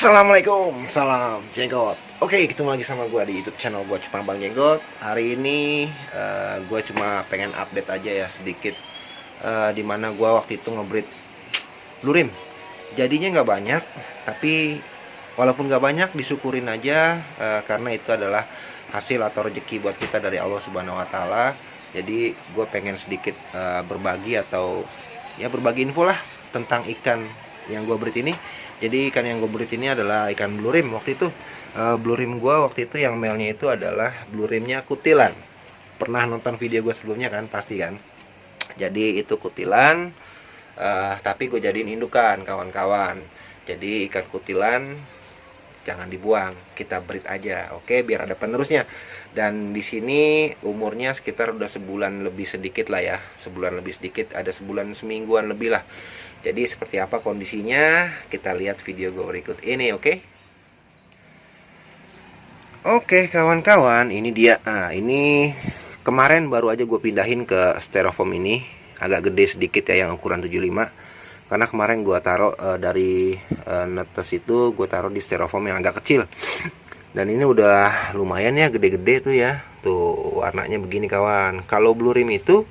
Assalamualaikum, salam jenggot. Oke, ketemu lagi sama gue di YouTube channel gue Cupang Bang Jenggot. Hari ini gue cuma pengen update aja ya sedikit, dimana gue waktu itu ngebreed blue rim. Jadinya nggak banyak, tapi walaupun nggak banyak disyukurin aja, karena itu adalah hasil atau rezeki buat kita dari Allah Subhanahu Wa Taala. Jadi gue pengen sedikit berbagi atau ya berbagi info lah tentang ikan yang gue breed ini. Jadi ikan yang gue breed ini adalah ikan blue rim. Waktu itu blue rim gue waktu itu yang male-nya itu adalah blue rimnya kutilan. Pernah nonton video gue sebelumnya kan, pasti kan. Jadi itu kutilan, tapi gue jadiin indukan kawan-kawan. Jadi ikan kutilan jangan dibuang, kita breed aja, oke, biar ada penerusnya. Dan di sini umurnya sekitar udah sebulan lebih sedikit lah ya, sebulan lebih sedikit, ada sebulan semingguan lebih lah. Jadi seperti apa kondisinya, kita lihat video gue berikut ini, oke? Oke kawan-kawan, ini dia. Nah, ini kemarin baru aja gue pindahin ke styrofoam ini, agak gede sedikit ya, yang ukuran 75. Karena kemarin gue taruh dari netes itu gue taruh di styrofoam yang agak kecil. Dan ini udah lumayan ya, gede-gede tuh ya. Tuh warnanya begini kawan. Kalau blue rim itu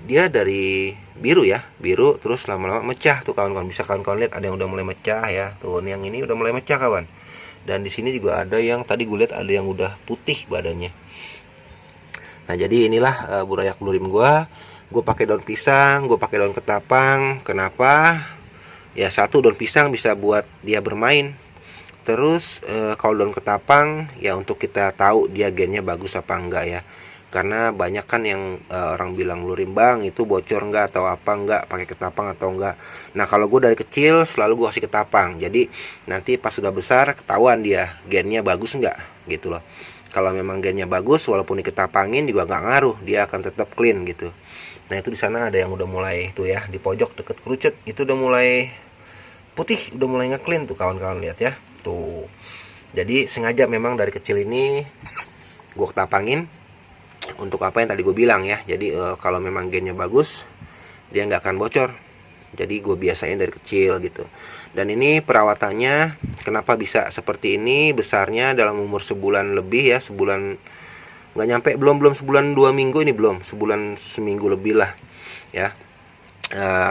dia dari biru ya, biru terus lama-lama mecah tuh kawan-kawan. Bisa kawan-kawan lihat ada yang udah mulai mecah ya. Tuh yang ini udah mulai mecah kawan. Dan di sini juga ada yang tadi gue lihat ada yang udah putih badannya. Nah jadi inilah burayak blue rim gue pakai daun pisang, gue pakai daun ketapang. Kenapa? Ya satu, daun pisang bisa buat dia bermain. Terus kalau daun ketapang ya untuk kita tahu dia gennya bagus apa enggak ya. Karena banyak kan yang orang bilang blue rim bang itu bocor enggak atau apa enggak, pakai ketapang atau enggak. Nah kalau gue dari kecil selalu gue kasih ketapang. Jadi nanti pas sudah besar ketahuan dia gennya bagus enggak gitu loh. Kalau memang gennya bagus walaupun diketapangin juga nggak ngaruh, dia akan tetap clean gitu. Nah itu di sana ada yang udah mulai tuh ya, di pojok deket kerucut itu udah mulai putih, udah mulai nge-clean tuh kawan-kawan, lihat ya tuh. Jadi sengaja memang dari kecil ini gue ketapangin untuk apa yang tadi gue bilang ya. Jadi kalau memang gennya bagus dia nggak akan bocor. Jadi gue biasain dari kecil gitu. Dan ini perawatannya kenapa bisa seperti ini, besarnya dalam umur sebulan lebih ya, sebulan nggak nyampe, belum sebulan 2 minggu, ini belum sebulan seminggu lebih lah ya.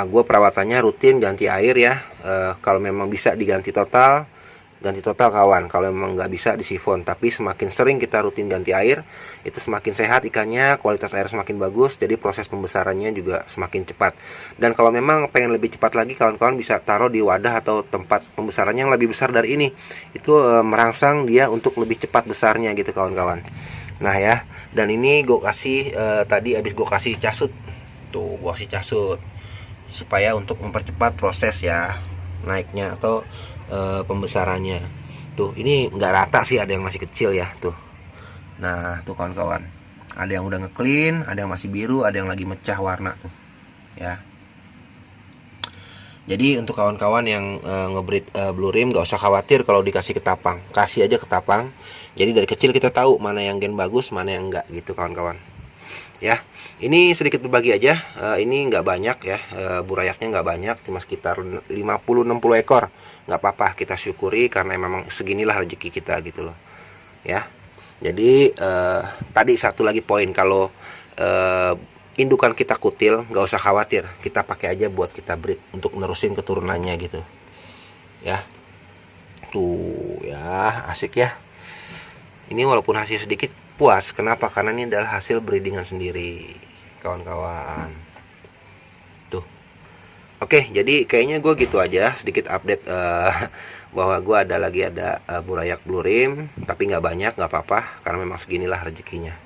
Gue perawatannya rutin ganti air ya. Kalau memang bisa diganti total, ganti total kawan. Kalau memang nggak bisa disifon. Tapi semakin sering kita rutin ganti air, itu semakin sehat ikannya, kualitas air semakin bagus, jadi proses pembesarannya juga semakin cepat. Dan kalau memang pengen lebih cepat lagi, kawan-kawan bisa taruh di wadah atau tempat pembesarannya yang lebih besar dari ini. Itu merangsang dia untuk lebih cepat besarnya gitu kawan-kawan. Nah ya, dan ini gue kasih tadi habis gue kasih casut. Tuh, gue kasih casut supaya untuk mempercepat proses ya naiknya atau pembesarannya. Tuh ini nggak rata sih, ada yang masih kecil ya tuh. Nah tuh kawan-kawan, ada yang udah nge-clean, ada yang masih biru, ada yang lagi mecah warna tuh ya. Jadi untuk kawan-kawan yang ngebreed blue rim nggak usah khawatir kalau dikasih ketapang, kasih aja ketapang. Jadi dari kecil kita tahu mana yang gen bagus, mana yang enggak gitu kawan-kawan ya. Ini sedikit berbagi aja. Ini nggak banyak ya, burayaknya nggak banyak, cuma sekitar 50-60 ekor. Nggak apa-apa, kita syukuri karena memang seginilah rezeki kita gitu loh ya. Jadi tadi satu lagi poin, kalau indukan kita kutil nggak usah khawatir, kita pakai aja buat kita breed untuk nerusin keturunannya gitu ya. Tuh ya, asik ya. Ini walaupun hasil sedikit puas. Kenapa? Karena ini adalah hasil breedingan sendiri kawan-kawan tuh. Oke, jadi kayaknya gue gitu aja sedikit update bahwa gue ada burayak blue rim, tapi nggak banyak, nggak apa-apa karena memang seginilah rezekinya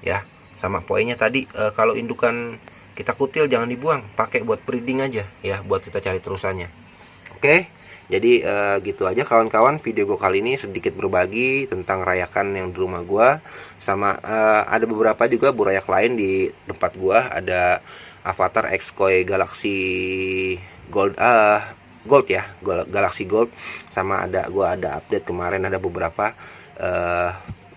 ya. Sama poinnya tadi, kalau indukan kita kutil jangan dibuang, pakai buat breeding aja ya, buat kita cari terusannya. Oke, jadi gitu aja kawan-kawan, video gue kali ini sedikit berbagi tentang rayakan yang di rumah gue. Sama ada beberapa juga burayak lain di tempat gue. Ada Avatar X Koi Galaxy Gold, Gold ya, Galaxy Gold. Sama gue ada update kemarin, ada beberapa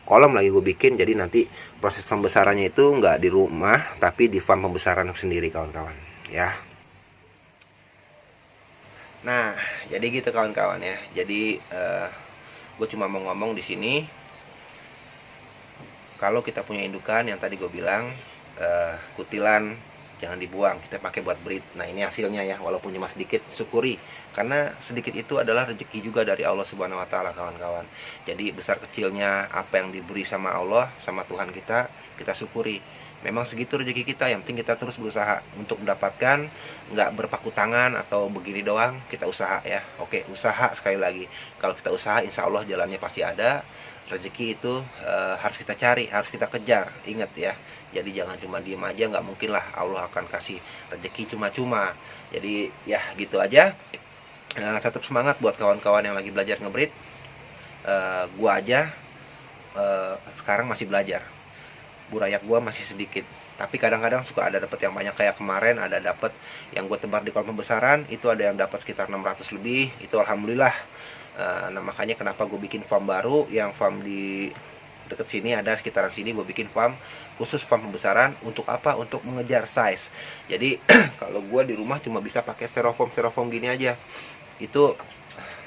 kolom lagi gue bikin. Jadi nanti proses pembesarannya itu nggak di rumah, tapi di farm pembesaran sendiri kawan-kawan ya. Nah, jadi gitu kawan-kawan ya. Jadi gue cuma mau ngomong di sini, kalau kita punya indukan yang tadi gue bilang, kutilan jangan dibuang, kita pakai buat breed. Nah ini hasilnya ya, walaupun cuma sedikit, syukuri, karena sedikit itu adalah rezeki juga dari Allah Subhanahu Wa Taala kawan-kawan. Jadi besar kecilnya apa yang diberi sama Allah, sama Tuhan kita syukuri. Memang segitu rezeki kita, yang penting kita terus berusaha untuk mendapatkan, nggak berpaku tangan atau begini doang, kita usaha ya. Oke, usaha sekali lagi. Kalau kita usaha, insya Allah jalannya pasti ada. Rezeki itu harus kita cari, harus kita kejar. Ingat ya, jadi jangan cuma diem aja, nggak mungkin lah Allah akan kasih rezeki cuma-cuma. Jadi ya gitu aja. Tetap semangat buat kawan-kawan yang lagi belajar ngebreed. Gua aja sekarang masih belajar, burayak gua masih sedikit, tapi kadang-kadang suka ada dapat yang banyak. Kayak kemarin ada dapat yang gue tebar di kolam pembesaran, itu ada yang dapat sekitar 600 lebih, itu alhamdulillah. Nah makanya kenapa gue bikin farm baru, yang farm di deket sini ada, sekitaran sini gue bikin farm khusus farm pembesaran. Untuk apa? Untuk mengejar size. Jadi kalau gue di rumah cuma bisa pakai styrofoam gini aja, itu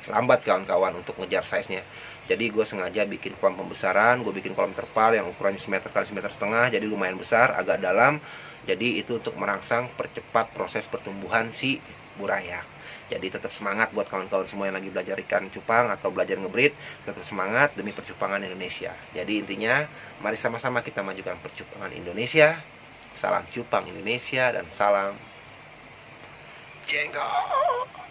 lambat kawan-kawan untuk ngejar size nya. Jadi gue sengaja bikin farm pembesaran, gue bikin kolam terpal yang ukurannya 1 meter kali 1,5 meter, jadi lumayan besar, agak dalam. Jadi itu untuk merangsang, percepat proses pertumbuhan si burayak. Jadi tetap semangat buat kawan-kawan semua yang lagi belajar ikan cupang atau belajar ngebreed, tetap semangat demi percupangan Indonesia. Jadi intinya, mari sama-sama kita majukan percupangan Indonesia. Salam cupang Indonesia dan salam jenggot.